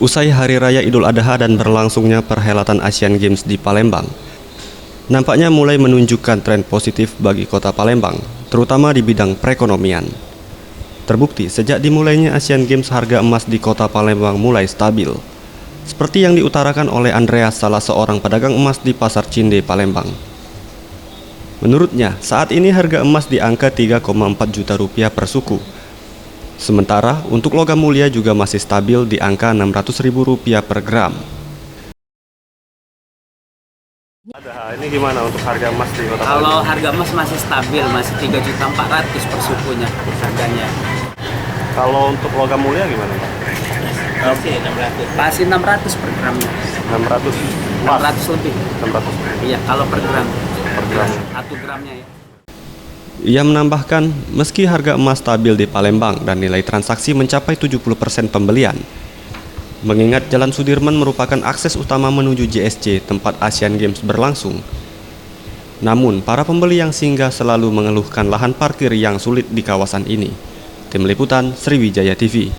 Usai Hari Raya Idul Adha dan berlangsungnya perhelatan Asian Games di Palembang, nampaknya mulai menunjukkan tren positif bagi kota Palembang, terutama di bidang perekonomian. Terbukti sejak dimulainya Asian Games, harga emas di kota Palembang mulai stabil. Seperti yang diutarakan oleh Andreas, salah seorang pedagang emas di Pasar Cinde, Palembang. Menurutnya, saat ini harga emas di angka 3,4 juta rupiah per suku. Sementara untuk logam mulia juga masih stabil di angka Rp600.000 per gram. Ini gimana untuk harga emas di kota Palembang? Kalau harga emas masih stabil, masih 3.400.000 per sukunya harganya. Kalau untuk logam mulia gimana, Pak? Oke, 600. Masih 600 per gramnya. 600? 600 lebih. 600? Iya, kalau per gram. Per gram. 1 gramnya ya. Ia menambahkan, meski harga emas stabil di Palembang dan nilai transaksi mencapai 70% pembelian, mengingat Jalan Sudirman merupakan akses utama menuju JSC tempat Asian Games berlangsung. Namun, para pembeli yang singgah selalu mengeluhkan lahan parkir yang sulit di kawasan ini. Tim Liputan, Sriwijaya TV.